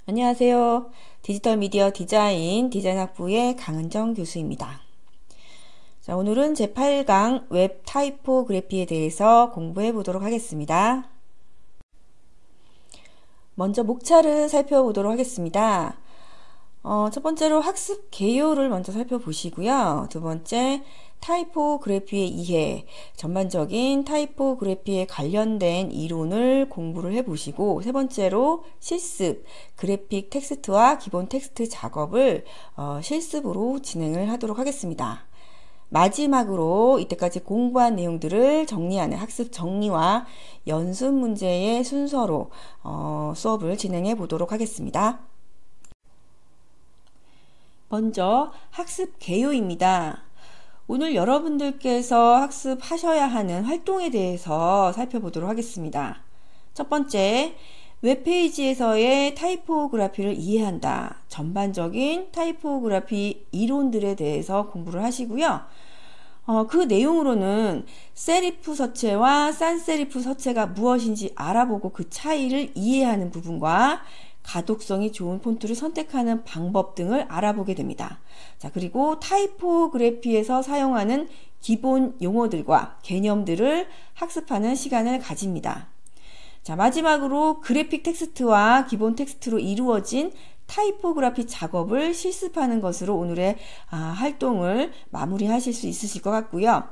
안녕하세요. 디지털 미디어 디자인학부의 강은정 교수입니다. 자, 오늘은 제8강 웹 타이포그래피에 대해서 공부해 보도록 하겠습니다. 먼저 목차를 살펴보도록 하겠습니다. 첫 번째로 학습 개요를 먼저 살펴보시고요. 두 번째, 타이포그래피의 이해, 전반적인 타이포그래피에 관련된 이론을 공부를 해보시고, 세 번째로 실습, 그래픽 텍스트와 기본 텍스트 작업을 실습으로 진행을 하도록 하겠습니다. 마지막으로 이때까지 공부한 내용들을 정리하는 학습 정리와 연습 문제의 순서로 수업을 진행해 보도록 하겠습니다. 먼저 학습 개요입니다. 오늘 여러분들께서 학습하셔야 하는 활동에 대해서 살펴보도록 하겠습니다. 첫 번째, 웹페이지에서의 타이포그래피를 이해한다. 전반적인 타이포그래피 이론들에 대해서 공부를 하시고요. 그 내용으로는 세리프 서체와 산세리프 서체가 무엇인지 알아보고 그 차이를 이해하는 부분과 가독성이 좋은 폰트를 선택하는 방법 등을 알아보게 됩니다. 자, 그리고 타이포그래피에서 사용하는 기본 용어들과 개념들을 학습하는 시간을 가집니다. 자, 마지막으로 그래픽 텍스트와 기본 텍스트로 이루어진 타이포그래피 작업을 실습하는 것으로 오늘의 활동을 마무리하실 수 있으실 것 같고요.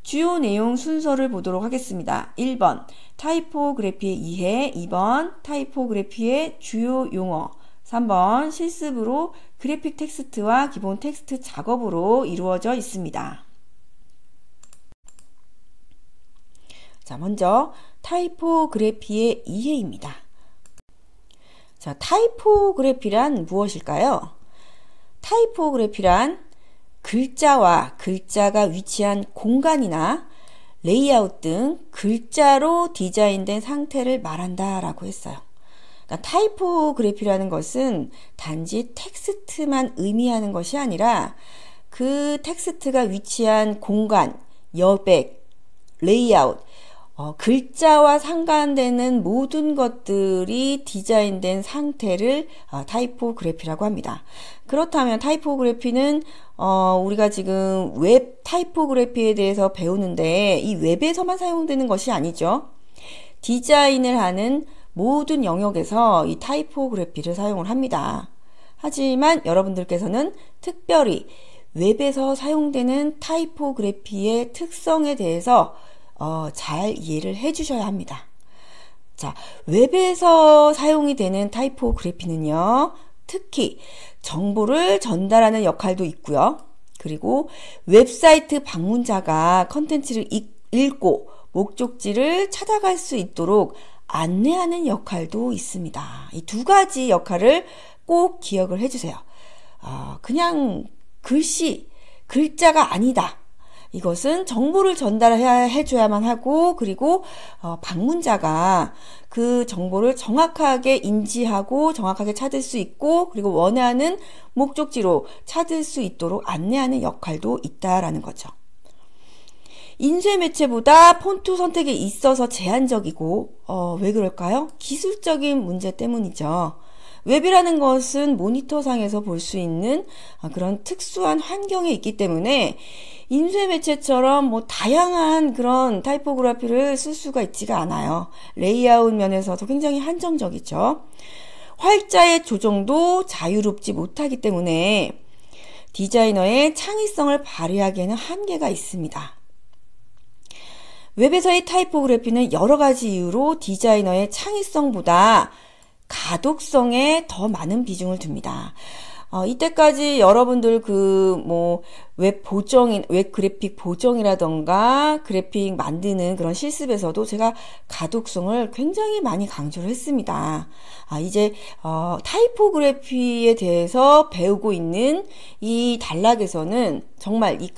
주요 내용 순서를 보도록 하겠습니다. 1번 타이포그래피의 이해, 2번 타이포그래피의 주요 용어, 3번 실습으로 그래픽 텍스트와 기본 텍스트 작업으로 이루어져 있습니다. 자, 먼저 타이포그래피의 이해입니다. 자, 타이포그래피란 무엇일까요? 타이포그래피란 글자와 글자가 위치한 공간이나 레이아웃 등 글자로 디자인된 상태를 말한다 라고 했어요. 그러니까 타이포그래피라는 것은 단지 텍스트만 의미하는 것이 아니라 그 텍스트가 위치한 공간, 여백, 레이아웃, 글자와 상관되는 모든 것들이 디자인된 상태를 타이포그래피라고 합니다. 그렇다면 타이포그래피는 우리가 지금 웹 타이포그래피에 대해서 배우는데 이 웹에서만 사용되는 것이 아니죠. 디자인을 하는 모든 영역에서 이 타이포그래피를 사용을 합니다. 하지만 여러분들께서는 특별히 웹에서 사용되는 타이포그래피의 특성에 대해서 잘 이해를 해 주셔야 합니다. 자, 웹에서 사용이 되는 타이포그래피는요, 특히 정보를 전달하는 역할도 있고요. 그리고 웹사이트 방문자가 컨텐츠를 읽고 목적지를 찾아갈 수 있도록 안내하는 역할도 있습니다. 이 두 가지 역할을 꼭 기억을 해주세요. 그냥 글자가 아니다. 이것은 정보를 전달해줘야만 하고, 그리고 방문자가 그 정보를 정확하게 인지하고 정확하게 찾을 수 있고, 그리고 원하는 목적지로 찾을 수 있도록 안내하는 역할도 있다라는 거죠. 인쇄 매체보다 폰트 선택에 있어서 제한적이고, 왜 그럴까요? 기술적인 문제 때문이죠. 웹이라는 것은 모니터상에서 볼 수 있는 그런 특수한 환경에 있기 때문에 인쇄 매체처럼 다양한 그런 타이포그래피를 쓸 수가 있지가 않아요. 레이아웃 면에서도 굉장히 한정적이죠. 활자의 조정도 자유롭지 못하기 때문에 디자이너의 창의성을 발휘하기에는 한계가 있습니다. 웹에서의 타이포그래피는 여러 가지 이유로 디자이너의 창의성보다 가독성에 더 많은 비중을 둡니다. 이때까지 여러분들 웹 그래픽 보정이라던가 그래픽 만드는 그런 실습에서도 제가 가독성을 굉장히 많이 강조를 했습니다. 이제 타이포그래피에 대해서 배우고 있는 이 단락에서는 정말 이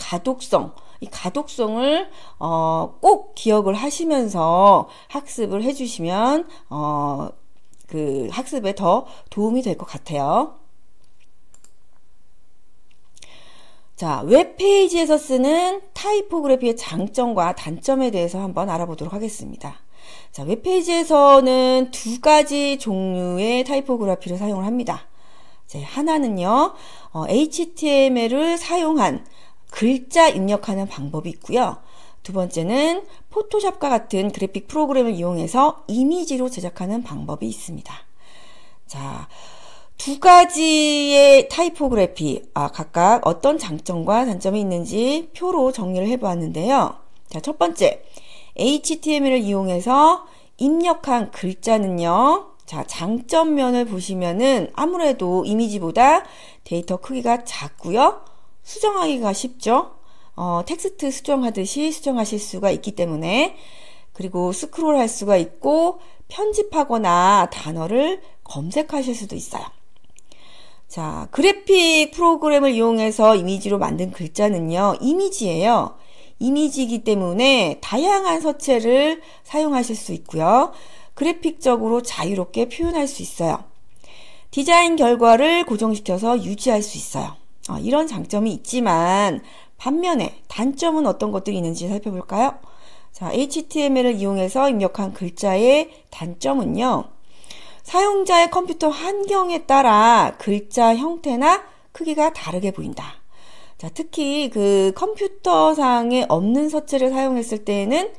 가독성을 꼭 기억을 하시면서 학습을 해주시면 그 학습에 더 도움이 될 것 같아요. 자, 웹페이지에서 쓰는 타이포그래피의 장점과 단점에 대해서 한번 알아보도록 하겠습니다. 자, 웹페이지에서는 두 가지 종류의 타이포그래피를 사용을 합니다. 자, 하나는요, HTML을 사용한 글자 입력하는 방법이 있고요. 두 번째는 포토샵과 같은 그래픽 프로그램을 이용해서 이미지로 제작하는 방법이 있습니다. 자, 두 가지의 타이포그래피, 각각 어떤 장점과 단점이 있는지 표로 정리를 해보았는데요. 자, 첫 번째, HTML을 이용해서 입력한 글자는요. 자, 장점면을 보시면은 아무래도 이미지보다 데이터 크기가 작고요. 수정하기가 쉽죠. 텍스트 수정하듯이 수정하실 수가 있기 때문에, 그리고 스크롤 할 수가 있고 편집하거나 단어를 검색하실 수도 있어요. 자, 그래픽 프로그램을 이용해서 이미지로 만든 글자는요, 이미지예요. 이미지이기 때문에 다양한 서체를 사용하실 수 있고요. 그래픽적으로 자유롭게 표현할 수 있어요. 디자인 결과를 고정시켜서 유지할 수 있어요. 이런 장점이 있지만 반면에 단점은 어떤 것들이 있는지 살펴볼까요? 자, HTML을 이용해서 입력한 글자의 단점은요. 사용자의 컴퓨터 환경에 따라 글자 형태나 크기가 다르게 보인다. 자, 특히 그 컴퓨터상에 없는 서체를 사용했을 때에는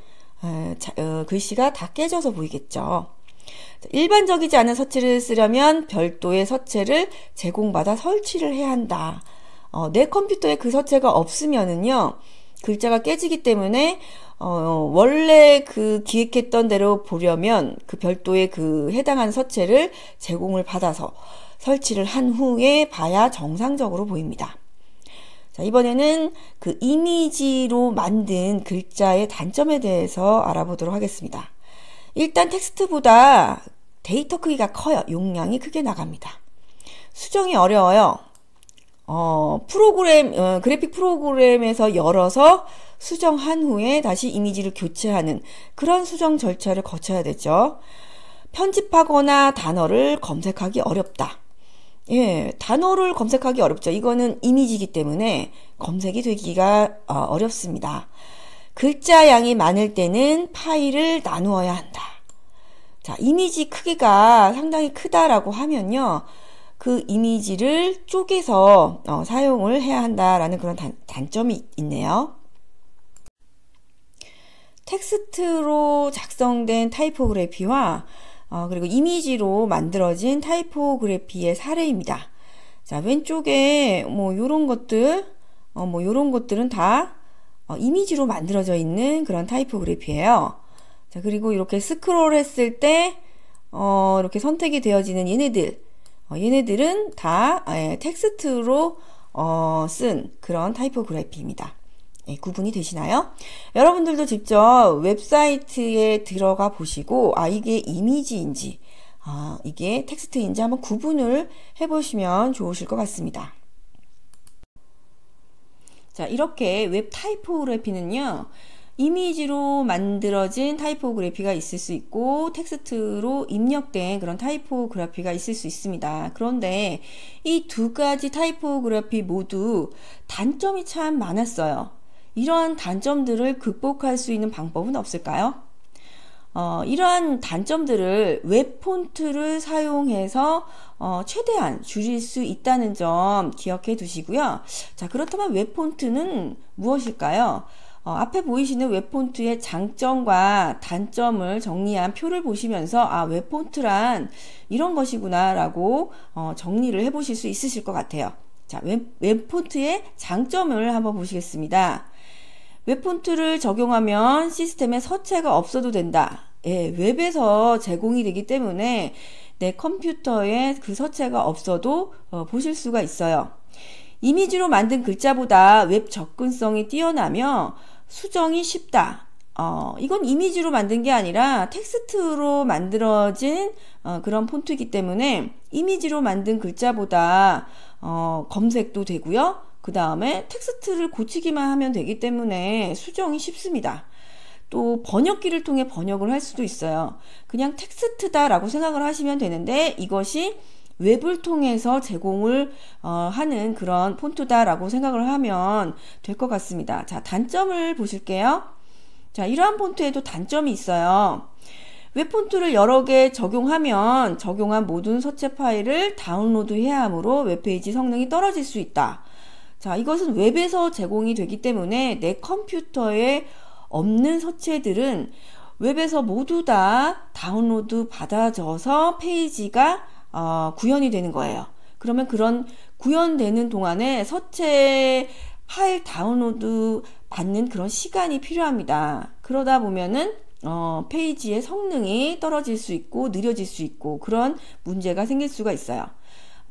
글씨가 다 깨져서 보이겠죠. 일반적이지 않은 서체를 쓰려면 별도의 서체를 제공받아 설치를 해야 한다. 내 컴퓨터에 그 서체가 없으면은요, 글자가 깨지기 때문에 원래 그 기획했던 대로 보려면 그 별도의 그 해당하는 서체를 제공을 받아서 설치를 한 후에 봐야 정상적으로 보입니다. 자, 이번에는 그 이미지로 만든 글자의 단점에 대해서 알아보도록 하겠습니다. 일단 텍스트보다 데이터 크기가 커요. 용량이 크게 나갑니다. 수정이 어려워요. 그래픽 프로그램에서 열어서 수정한 후에 다시 이미지를 교체하는 그런 수정 절차를 거쳐야 되죠. 편집하거나 단어를 검색하기 어렵다. 예, 단어를 검색하기 어렵죠. 이거는 이미지이기 때문에 검색이 되기가 어렵습니다. 글자 양이 많을 때는 파일을 나누어야 한다. 자, 이미지 크기가 상당히 크다라고 하면요. 그 이미지를 쪼개서 사용을 해야 한다라는 그런 단점이 있네요. 텍스트로 작성된 타이포그래피와 그리고 이미지로 만들어진 타이포그래피의 사례입니다. 자, 왼쪽에 요런 것들은 다 이미지로 만들어져 있는 그런 타이포그래피예요. 자, 그리고 이렇게 스크롤 했을 때 이렇게 선택이 되어지는 얘네들은 다 텍스트로 쓴 그런 타이포그래피입니다. 네, 구분이 되시나요? 여러분들도 직접 웹사이트에 들어가 보시고 이게 이미지인지 이게 텍스트인지 한번 구분을 해보시면 좋으실 것 같습니다. 자, 이렇게 웹 타이포그래피는요. 이미지로 만들어진 타이포그래피가 있을 수 있고 텍스트로 입력된 그런 타이포그래피가 있을 수 있습니다. 그런데 이 두 가지 타이포그래피 모두 단점이 참 많았어요. 이러한 단점들을 극복할 수 있는 방법은 없을까요? 이러한 단점들을 웹 폰트를 사용해서 최대한 줄일 수 있다는 점 기억해 두시고요. 자, 그렇다면 웹 폰트는 무엇일까요? 앞에 보이시는 웹 폰트의 장점과 단점을 정리한 표를 보시면서 웹 폰트란 이런 것이구나 라고 정리를 해 보실 수 있으실 것 같아요. 자, 웹 폰트의 장점을 한번 보시겠습니다. 웹 폰트를 적용하면 시스템에 서체가 없어도 된다. 예, 웹에서 제공이 되기 때문에 내 컴퓨터에 그 서체가 없어도 보실 수가 있어요. 이미지로 만든 글자보다 웹 접근성이 뛰어나며 수정이 쉽다. 이건 이미지로 만든 게 아니라 텍스트로 만들어진 그런 폰트이기 때문에 이미지로 만든 글자보다 검색도 되고요. 그 다음에 텍스트를 고치기만 하면 되기 때문에 수정이 쉽습니다. 또 번역기를 통해 번역을 할 수도 있어요. 그냥 텍스트다라고 생각을 하시면 되는데 이것이 웹을 통해서 제공을 하는 그런 폰트다라고 생각을 하면 될 것 같습니다. 자, 단점을 보실게요. 자, 이러한 폰트에도 단점이 있어요. 웹 폰트를 여러 개 적용하면 적용한 모든 서체 파일을 다운로드해야 하므로 웹페이지 성능이 떨어질 수 있다. 자, 이것은 웹에서 제공이 되기 때문에 내 컴퓨터에 없는 서체들은 웹에서 모두 다 다운로드 받아져서 페이지가 구현이 되는 거예요. 그러면 그런 구현되는 동안에 서체 파일 다운로드 받는 그런 시간이 필요합니다. 그러다 보면은 페이지의 성능이 떨어질 수 있고 느려질 수 있고 그런 문제가 생길 수가 있어요.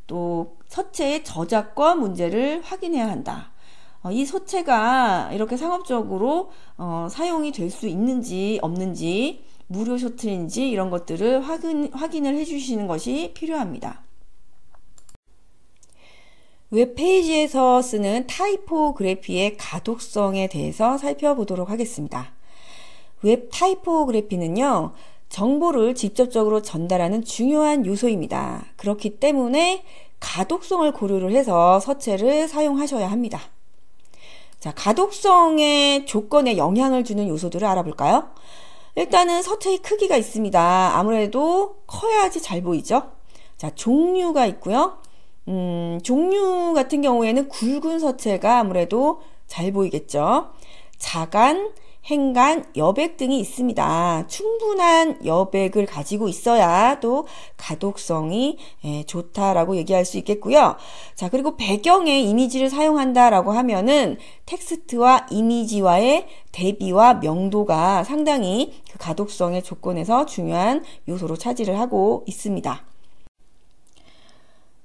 또 서체의 저작권 문제를 확인해야 한다. 이 서체가 이렇게 상업적으로 사용이 될 수 있는지 없는지 무료 셔틀인지 이런 것들을 확인을 해주시는 것이 필요합니다. 웹페이지에서 쓰는 타이포그래피의 가독성에 대해서 살펴보도록 하겠습니다. 웹 타이포그래피는요, 정보를 직접적으로 전달하는 중요한 요소입니다. 그렇기 때문에 가독성을 고려를 해서 서체를 사용하셔야 합니다. 자, 가독성의 조건에 영향을 주는 요소들을 알아볼까요? 일단은 서체의 크기가 있습니다. 아무래도 커야지 잘 보이죠? 자, 종류가 있고요. 종류 같은 경우에는 굵은 서체가 아무래도 잘 보이겠죠. 자간, 행간, 여백 등이 있습니다. 충분한 여백을 가지고 있어야 또 가독성이 좋다라고 얘기할 수 있겠고요. 자, 그리고 배경에 이미지를 사용한다라고 하면은 텍스트와 이미지와의 대비와 명도가 상당히 그 가독성의 조건에서 중요한 요소로 차지를 하고 있습니다.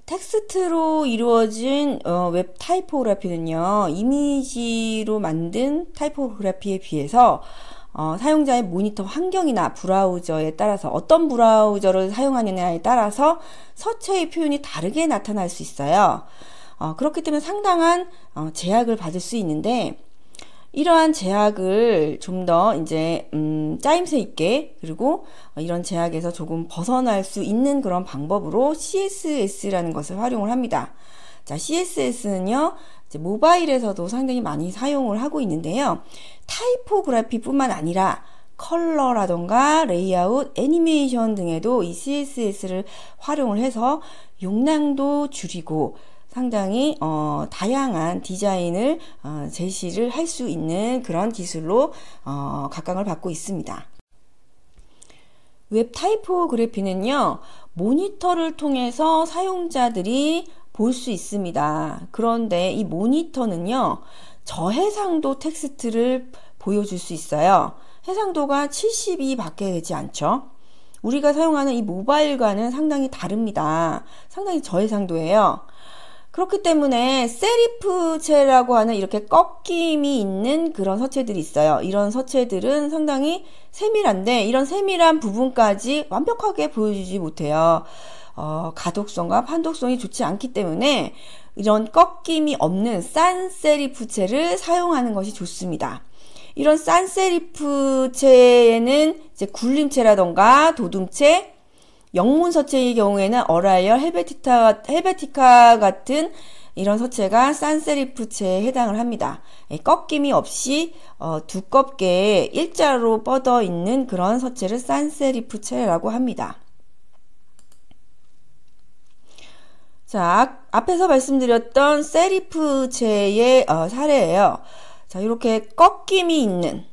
텍스트로 이루어진 웹 타이포그래피는요, 이미지로 만든 타이포그래피에 비해서 사용자의 모니터 환경이나 브라우저에 따라서 어떤 브라우저를 사용하느냐에 따라서 서체의 표현이 다르게 나타날 수 있어요. 그렇기 때문에 상당한 제약을 받을 수 있는데, 이러한 제약을 좀 더 이제 짜임새 있게, 그리고 이런 제약에서 조금 벗어날 수 있는 그런 방법으로 CSS라는 것을 활용을 합니다. 자, CSS는요, 이제 모바일에서도 상당히 많이 사용을 하고 있는데요. 타이포그래피 뿐만 아니라 컬러라던가 레이아웃, 애니메이션 등에도 이 CSS를 활용을 해서 용량도 줄이고 상당히 다양한 디자인을 제시를 할 수 있는 그런 기술로 각광을 받고 있습니다. 웹 타이포그래피는요, 모니터를 통해서 사용자들이 볼 수 있습니다. 그런데 이 모니터는요, 저해상도 텍스트를 보여줄 수 있어요. 해상도가 72밖에 되지 않죠. 우리가 사용하는 이 모바일과는 상당히 다릅니다. 상당히 저해상도예요. 그렇기 때문에 세리프체라고 하는 이렇게 꺾임이 있는 그런 서체들이 있어요. 이런 서체들은 상당히 세밀한데 이런 세밀한 부분까지 완벽하게 보여주지 못해요. 가독성과 판독성이 좋지 않기 때문에 이런 꺾임이 없는 싼 세리프체를 사용하는 것이 좋습니다. 이런 싼 세리프체에는 이제 굴림체라던가 도둠체, 영문 서체의 경우에는 어라이얼, 헬베티카 같은 이런 서체가 산세리프체에 해당을 합니다. 꺾임이 없이 두껍게 일자로 뻗어 있는 그런 서체를 산세리프체라고 합니다. 자, 앞에서 말씀드렸던 세리프체의 사례예요. 자, 이렇게 꺾임이 있는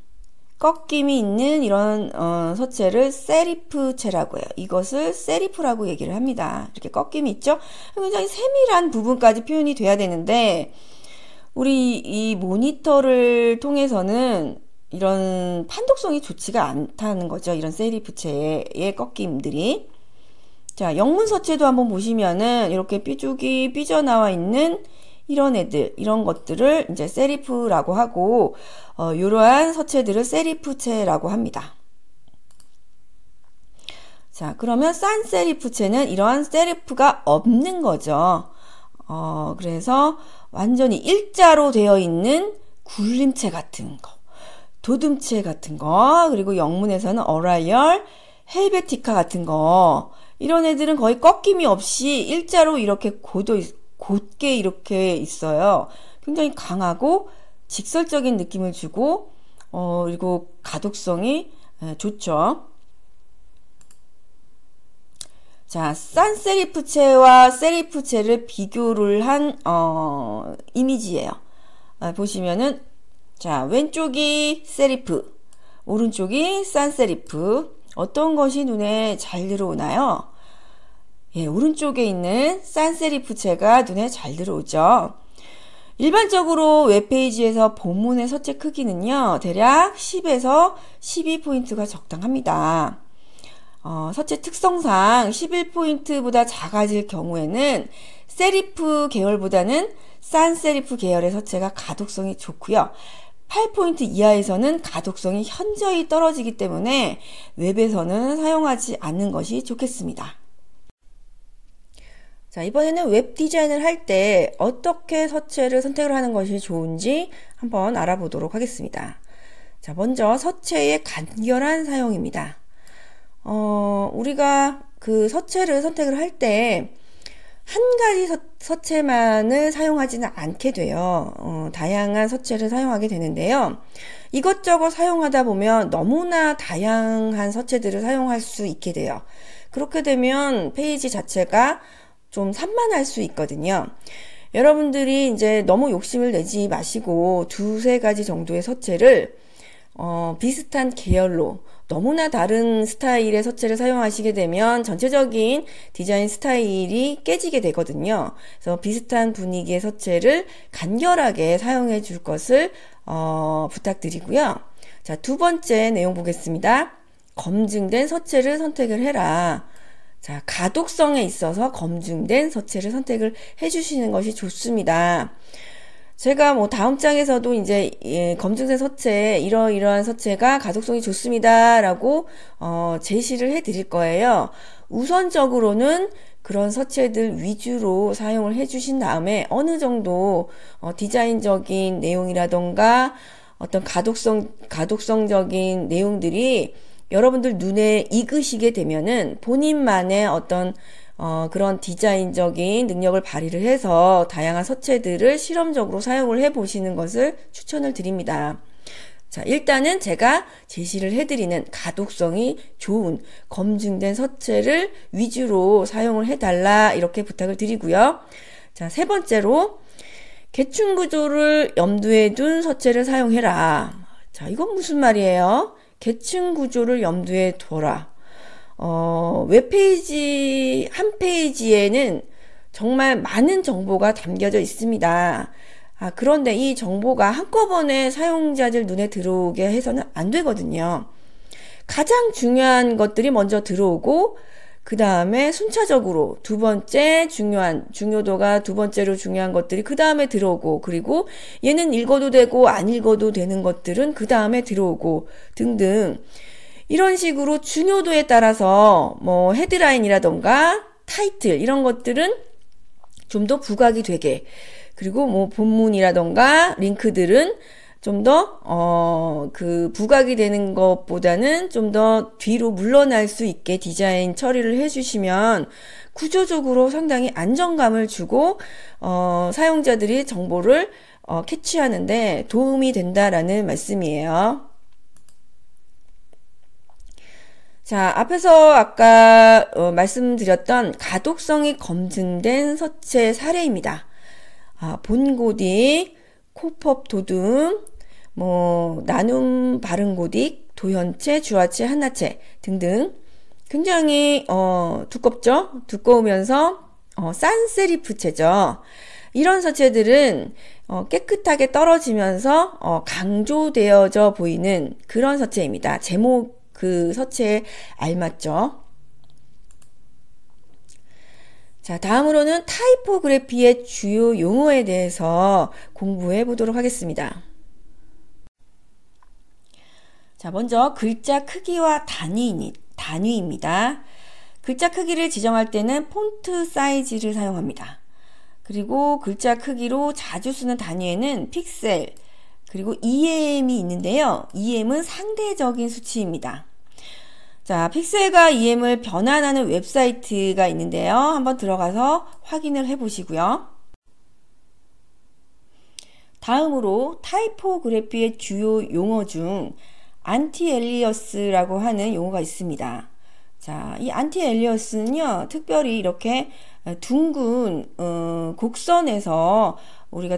이런 서체를 세리프체라고 해요. 이것을 세리프라고 얘기를 합니다. 이렇게 꺾임이 있죠? 굉장히 세밀한 부분까지 표현이 돼야 되는데 우리 이 모니터를 통해서는 이런 판독성이 좋지가 않다는 거죠. 이런 세리프체의 꺾임들이. 자, 영문 서체도 한번 보시면은 이렇게 삐죽이 삐져나와 있는 이런 애들, 이런 것들을 이제 세리프라고 하고, 이러한 서체들을 세리프체라고 합니다. 자, 그러면 싼 세리프체는 이러한 세리프가 없는 거죠. 그래서 완전히 일자로 되어 있는 굴림체 같은 거, 도둠체 같은 거, 그리고 영문에서는 어라이얼, 헬베티카 같은 거, 이런 애들은 거의 꺾임이 없이 일자로 이렇게 곧게 이렇게 있어요. 굉장히 강하고 직설적인 느낌을 주고 그리고 가독성이 좋죠. 자, 산세리프체와 세리프체를 비교를 한 이미지예요. 보시면은 자, 왼쪽이 세리프, 오른쪽이 산세리프. 어떤 것이 눈에 잘 들어오나요? 예, 오른쪽에 있는 산세리프체가 눈에 잘 들어오죠. 일반적으로 웹페이지에서 본문의 서체 크기는요, 대략 10에서 12포인트가 적당합니다. 서체 특성상 11포인트보다 작아질 경우에는 세리프 계열보다는 산세리프 계열의 서체가 가독성이 좋고요. 8포인트 이하에서는 가독성이 현저히 떨어지기 때문에 웹에서는 사용하지 않는 것이 좋겠습니다. 자, 이번에는 웹 디자인을 할 때 어떻게 서체를 선택을 하는 것이 좋은지 한번 알아보도록 하겠습니다. 자, 먼저 서체의 간결한 사용입니다. 우리가 그 서체를 선택을 할 때 한 가지 서체만을 사용하지는 않게 돼요. 다양한 서체를 사용하게 되는데요. 이것저것 사용하다 보면 너무나 다양한 서체들을 사용할 수 있게 돼요. 그렇게 되면 페이지 자체가 좀 산만할 수 있거든요. 여러분들이 이제 너무 욕심을 내지 마시고 두세 가지 정도의 서체를 비슷한 계열로 너무나 다른 스타일의 서체를 사용하시게 되면 전체적인 디자인 스타일이 깨지게 되거든요. 그래서 비슷한 분위기의 서체를 간결하게 사용해 줄 것을 부탁드리고요. 자, 두 번째 내용 보겠습니다. 검증된 서체를 선택을 해라. 자, 가독성에 있어서 검증된 서체를 선택을 해 주시는 것이 좋습니다. 제가 뭐 다음 장에서도 이제 검증된 서체, 이러이러한 서체가 가독성이 좋습니다 라고 제시를 해 드릴 거예요. 우선적으로는 그런 서체들 위주로 사용을 해 주신 다음에 어느 정도 디자인적인 내용이라던가 어떤 가독성적인 내용들이 여러분들 눈에 익으시게 되면은 본인만의 어떤 그런 디자인적인 능력을 발휘를 해서 다양한 서체들을 실험적으로 사용을 해 보시는 것을 추천을 드립니다. 자, 일단은 제가 제시를 해드리는 가독성이 좋은 검증된 서체를 위주로 사용을 해달라 이렇게 부탁을 드리고요. 자, 세 번째로 계층 구조를 염두에 둔 서체를 사용해라. 자, 이건 무슨 말이에요? 계층 구조를 염두에 둬라. 웹페이지 한 페이지에는 정말 많은 정보가 담겨져 있습니다. 그런데 이 정보가 한꺼번에 사용자들 눈에 들어오게 해서는 안 되거든요. 가장 중요한 것들이 먼저 들어오고 그 다음에 순차적으로 두 번째 중요도가 두 번째로 중요한 것들이 그 다음에 들어오고, 그리고 얘는 읽어도 되고 안 읽어도 되는 것들은 그 다음에 들어오고 등등, 이런 식으로 중요도에 따라서 뭐 헤드라인이라던가 타이틀 이런 것들은 좀 더 부각이 되게, 그리고 뭐 본문이라던가 링크들은 좀 더 그 부각이 되는 것보다는 좀 더 뒤로 물러날 수 있게 디자인 처리를 해주시면 구조적으로 상당히 안정감을 주고 사용자들이 정보를 캐치하는데 도움이 된다라는 말씀이에요. 자, 앞에서 아까 말씀드렸던 가독성이 검증된 서체 사례입니다. 본고딕, 코펍 도둠, 뭐 나눔 바른고딕, 도현체, 주화체, 한나체 등등 굉장히 두껍죠? 두꺼우면서 산세리프체죠. 이런 서체들은 깨끗하게 떨어지면서 강조되어져 보이는 그런 서체입니다. 제목 그 서체에 알맞죠. 자, 다음으로는 타이포그래피의 주요 용어에 대해서 공부해 보도록 하겠습니다. 자, 먼저 글자 크기와 단위입니다. 글자 크기를 지정할 때는 폰트 사이즈를 사용합니다. 그리고 글자 크기로 자주 쓰는 단위에는 픽셀, 그리고 EM이 있는데요. EM은 상대적인 수치입니다. 자, 픽셀과 EM을 변환하는 웹사이트가 있는데요. 한번 들어가서 확인을 해 보시고요. 다음으로 타이포그래피의 주요 용어 중 안티엘리어스라고 하는 용어가 있습니다. 자, 이 안티엘리어스는요, 특별히 이렇게 둥근 곡선에서 우리가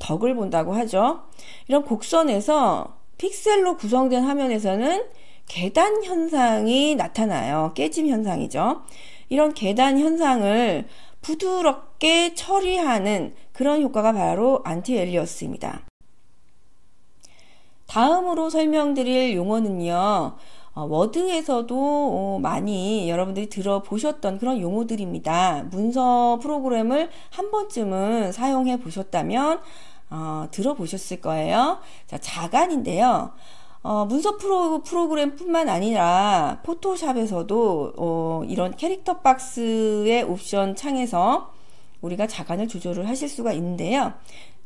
덕을 본다고 하죠. 이런 곡선에서 픽셀로 구성된 화면에서는 계단 현상이 나타나요. 깨짐 현상이죠. 이런 계단 현상을 부드럽게 처리하는 그런 효과가 바로 안티엘리어스입니다. 다음으로 설명드릴 용어는요, 워드에서도 많이 여러분들이 들어보셨던 그런 용어들입니다. 문서 프로그램을 한 번쯤은 사용해 보셨다면 들어보셨을 거예요. 자, 자간인데요. 문서 프로그램 뿐만 아니라 포토샵에서도 이런 캐릭터 박스의 옵션 창에서 우리가 자간을 조절을 하실 수가 있는데요.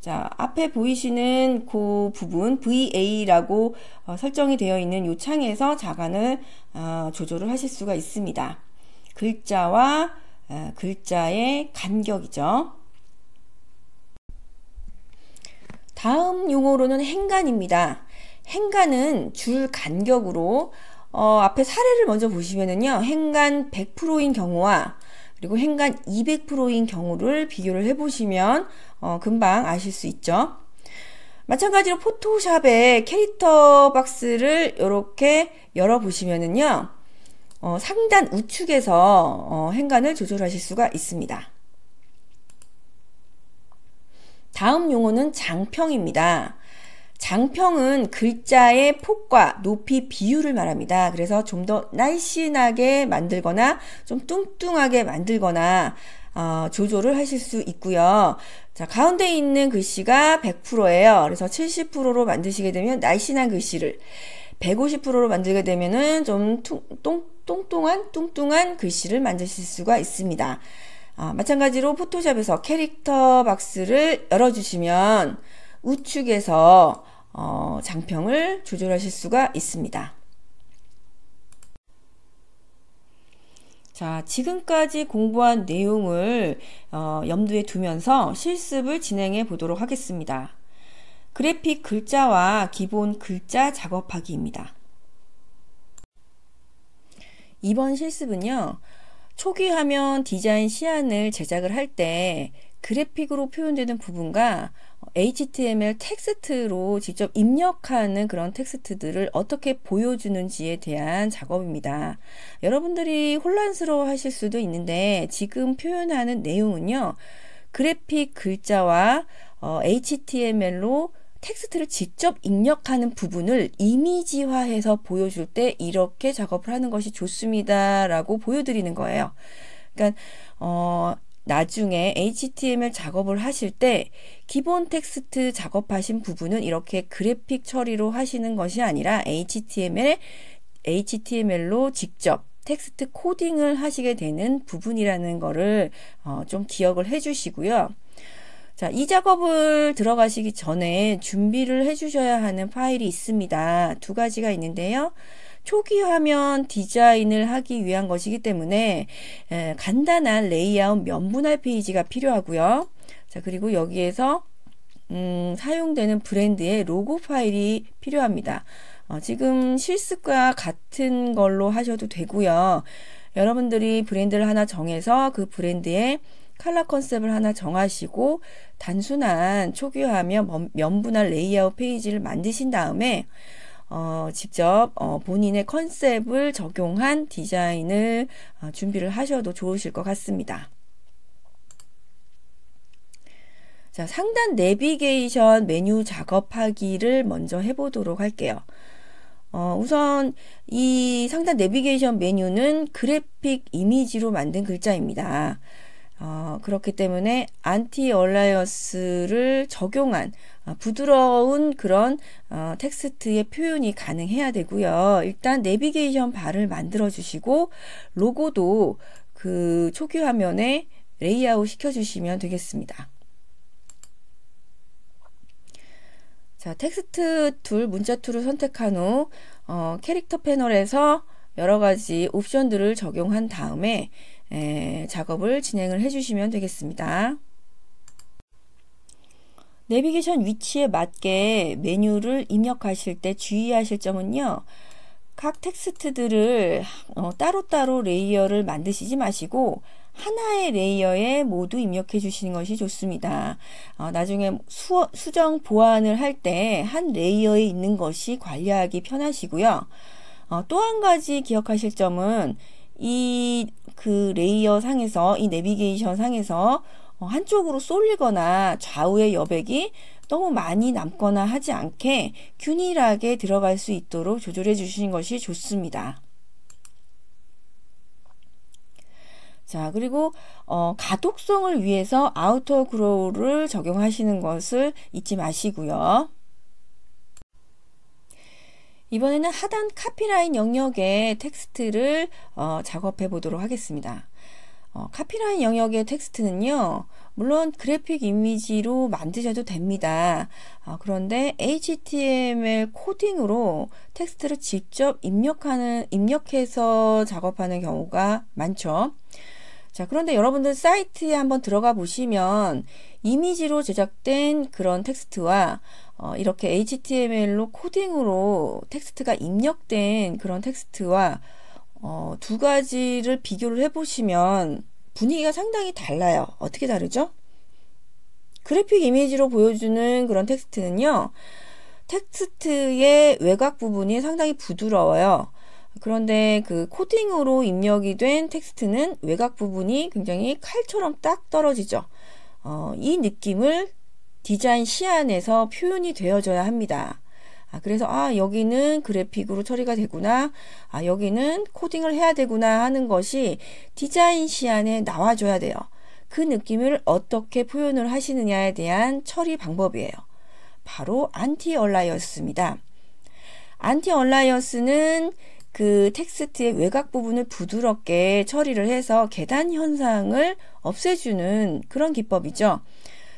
자, 앞에 보이시는 그 부분 VA라고 설정이 되어 있는 이 창에서 자간을 조절을 하실 수가 있습니다. 글자와 글자의 간격이죠. 다음 용어로는 행간입니다. 행간은 줄 간격으로 앞에 사례를 먼저 보시면은요, 행간 100%인 경우와 그리고 행간 200%인 경우를 비교를 해보시면 금방 아실 수 있죠. 마찬가지로 포토샵의 캐릭터 박스를 이렇게 열어보시면은요, 상단 우측에서 행간을 조절하실 수가 있습니다. 다음 용어는 장평입니다. 장평은 글자의 폭과 높이 비율을 말합니다. 그래서 좀 더 날씬하게 만들거나 좀 뚱뚱하게 만들거나 조절을 하실 수 있고요. 자, 가운데 있는 글씨가 100%예요. 그래서 70%로 만드시게 되면 날씬한 글씨를, 150%로 만들게 되면은 좀 뚱뚱한 글씨를 만드실 수가 있습니다. 마찬가지로 포토샵에서 캐릭터 박스를 열어주시면 우측에서 장평을 조절하실 수가 있습니다. 자, 지금까지 공부한 내용을 염두에 두면서 실습을 진행해 보도록 하겠습니다. 그래픽 글자와 기본 글자 작업하기입니다. 이번 실습은요, 초기 화면 디자인 시안을 제작을 할 때 그래픽으로 표현되는 부분과 HTML 텍스트로 직접 입력하는 그런 텍스트들을 어떻게 보여주는지에 대한 작업입니다. 여러분들이 혼란스러워 하실 수도 있는데 지금 표현하는 내용은요, 그래픽 글자와 HTML로 텍스트를 직접 입력하는 부분을 이미지화해서 보여줄 때 이렇게 작업을 하는 것이 좋습니다 라고 보여드리는 거예요. 그러니까 나중에 HTML 작업을 하실 때 기본 텍스트 작업하신 부분은 이렇게 그래픽 처리로 하시는 것이 아니라 HTML로 직접 텍스트 코딩을 하시게 되는 부분이라는 거를 좀 기억을 해 주시고요. 자, 이 작업을 들어가시기 전에 준비를 해 주셔야 하는 파일이 있습니다. 두 가지가 있는데요. 초기 화면 디자인을 하기 위한 것이기 때문에 간단한 레이아웃 면분할 페이지가 필요하고요. 자, 그리고 여기에서 사용되는 브랜드의 로고 파일이 필요합니다. 지금 실습과 같은 걸로 하셔도 되고요. 여러분들이 브랜드를 하나 정해서 그 브랜드의 컬러 컨셉을 하나 정하시고 단순한 초기 화면 면분할 레이아웃 페이지를 만드신 다음에 직접 본인의 컨셉을 적용한 디자인을 준비를 하셔도 좋으실 것 같습니다. 자, 상단 내비게이션 메뉴 작업하기를 먼저 해보도록 할게요. 우선 이 상단 내비게이션 메뉴는 그래픽 이미지로 만든 글자입니다. 그렇기 때문에 안티얼라이어스를 적용한 부드러운 그런 텍스트의 표현이 가능해야 되고요. 일단 내비게이션 바를 만들어 주시고 로고도 그 초기 화면에 레이아웃 시켜 주시면 되겠습니다. 자, 텍스트 툴, 문자 툴을 선택한 후 캐릭터 패널에서 여러 가지 옵션들을 적용한 다음에 작업을 진행을 해주시면 되겠습니다. 내비게이션 위치에 맞게 메뉴를 입력하실 때 주의하실 점은요. 각 텍스트들을 따로따로 레이어를 만드시지 마시고 하나의 레이어에 모두 입력해 주시는 것이 좋습니다. 나중에 수정 보완을 할 때 한 레이어에 있는 것이 관리하기 편하시고요. 또 한 가지 기억하실 점은 그 레이어 상에서, 이 내비게이션 상에서 한쪽으로 쏠리거나 좌우의 여백이 너무 많이 남거나 하지 않게 균일하게 들어갈 수 있도록 조절해 주시는 것이 좋습니다. 자, 그리고 가독성을 위해서 아우터 그로우를 적용하시는 것을 잊지 마시고요. 이번에는 하단 카피라인 영역의 텍스트를 작업해 보도록 하겠습니다. 카피라인 영역의 텍스트는요, 물론 그래픽 이미지로 만드셔도 됩니다. 그런데 HTML 코딩으로 텍스트를 직접 입력해서 작업하는 경우가 많죠. 자, 그런데 여러분들 사이트에 한번 들어가 보시면 이미지로 제작된 그런 텍스트와 이렇게 HTML로 코딩으로 텍스트가 입력된 그런 텍스트와 두 가지를 비교를 해보시면 분위기가 상당히 달라요. 어떻게 다르죠? 그래픽 이미지로 보여주는 그런 텍스트는요, 텍스트의 외곽 부분이 상당히 부드러워요. 그런데 그 코딩으로 입력이 된 텍스트는 외곽 부분이 굉장히 칼처럼 딱 떨어지죠. 이 느낌을 디자인 시안에서 표현이 되어져야 합니다. 그래서 여기는 그래픽으로 처리가 되구나, 여기는 코딩을 해야 되구나 하는 것이 디자인 시안에 나와줘야 돼요. 그 느낌을 어떻게 표현을 하시느냐에 대한 처리 방법이에요. 바로 안티 얼라이언스입니다. 안티 얼라이언스는 그 텍스트의 외곽 부분을 부드럽게 처리를 해서 계단 현상을 없애주는 그런 기법이죠.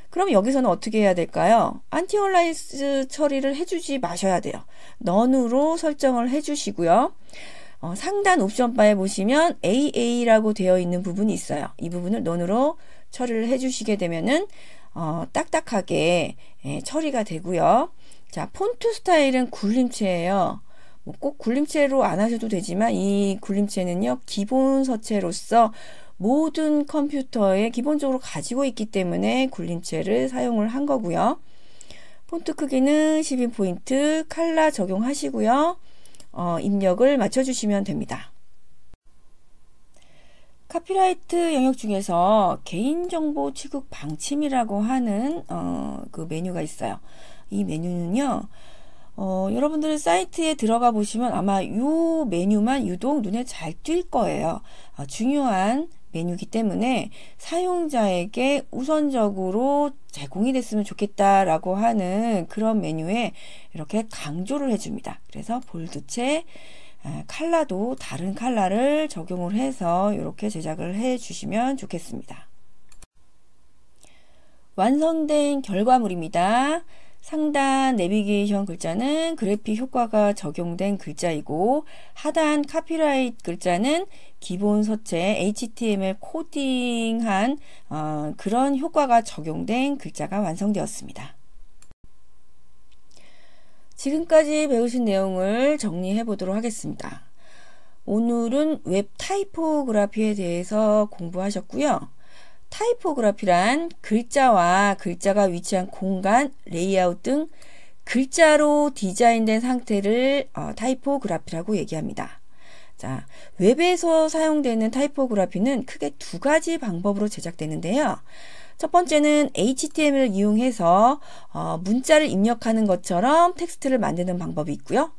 그럼 여기서는 어떻게 해야 될까요? 안티 얼라이언스 처리를 해주지 마셔야 돼요. 넌으로 설정을 해주시고요. 상단 옵션 바에 보시면 AA라고 되어 있는 부분이 있어요. 이 부분을 넌으로 처리를 해주시게 되면은 딱딱하게 처리가 되고요. 자, 폰트 스타일은 굴림체예요. 꼭 굴림체로 안 하셔도 되지만 이 굴림체는요, 기본 서체로서 모든 컴퓨터에 기본적으로 가지고 있기 때문에 굴림체를 사용을 한 거고요. 폰트 크기는 12포인트, 칼라 적용하시고요. 입력을 맞춰주시면 됩니다. 카피라이트 영역 중에서 개인정보 취급 방침이라고 하는 그 메뉴가 있어요. 이 메뉴는요, 여러분들 사이트에 들어가 보시면 아마 이 메뉴만 유독 눈에 잘 띌 거예요. 중요한 메뉴이기 때문에 사용자에게 우선적으로 제공이 됐으면 좋겠다라고 하는 그런 메뉴에 이렇게 강조를 해줍니다. 그래서 볼드체, 칼라도 다른 칼라를 적용을 해서 이렇게 제작을 해 주시면 좋겠습니다. 완성된 결과물입니다. 상단 내비게이션 글자는 그래픽 효과가 적용된 글자이고, 하단 카피라이트 글자는 기본 서체 HTML 코딩한 그런 효과가 적용된 글자가 완성되었습니다. 지금까지 배우신 내용을 정리해 보도록 하겠습니다. 오늘은 웹 타이포그래피에 대해서 공부하셨고요. 타이포그래피란 글자와 글자가 위치한 공간, 레이아웃 등 글자로 디자인된 상태를 타이포그래피라고 얘기합니다. 자, 웹에서 사용되는 타이포그래피는 크게 두 가지 방법으로 제작되는데요. 첫 번째는 HTML을 이용해서 문자를 입력하는 것처럼 텍스트를 만드는 방법이 있고요.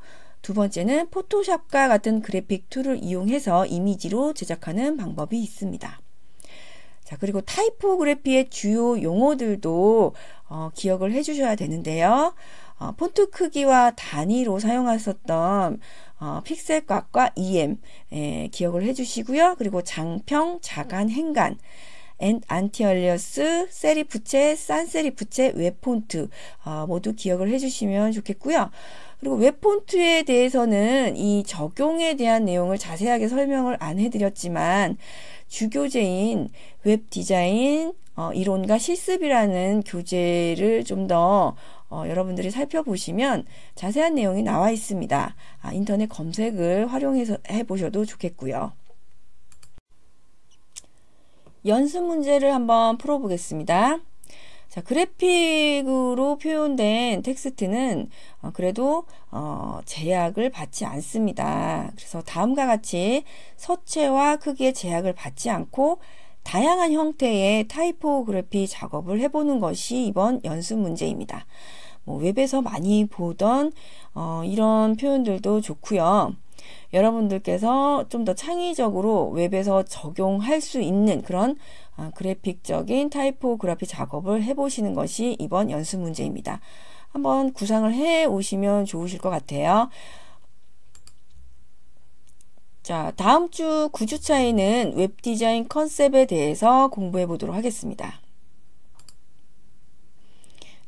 두 번째는 포토샵과 같은 그래픽 툴을 이용해서 이미지로 제작하는 방법이 있습니다. 자, 그리고 타이포그래피의 주요 용어들도 기억을 해 주셔야 되는데요. 폰트 크기와 단위로 사용하셨던 픽셀값과 EM 기억을 해 주시고요. 그리고 장평, 자간, 행간, 안티얼리어스, 세리프체, 산세리프체, 웹폰트 모두 기억을 해 주시면 좋겠고요. 그리고 웹폰트에 대해서는 이 적용에 대한 내용을 자세하게 설명을 안 해드렸지만 주교재인 웹 디자인 이론과 실습이라는 교재를 좀 더 여러분들이 살펴보시면 자세한 내용이 나와 있습니다. 인터넷 검색을 활용해서 해보셔도 좋겠고요. 연습 문제를 한번 풀어보겠습니다. 자, 그래픽으로 표현된 텍스트는 그래도 제약을 받지 않습니다. 그래서 다음과 같이 서체와 크기의 제약을 받지 않고 다양한 형태의 타이포그래피 작업을 해보는 것이 이번 연습 문제입니다. 웹에서 많이 보던 이런 표현들도 좋고요. 여러분들께서 좀 더 창의적으로 웹에서 적용할 수 있는 그런 그래픽적인 타이포그래피 작업을 해보시는 것이 이번 연습 문제입니다. 한번 구상을 해 오시면 좋으실 것 같아요. 자, 다음 주 9주차에는 웹 디자인 컨셉에 대해서 공부해 보도록 하겠습니다.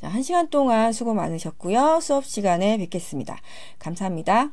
자, 1시간 동안 수고 많으셨고요. 수업 시간에 뵙겠습니다. 감사합니다.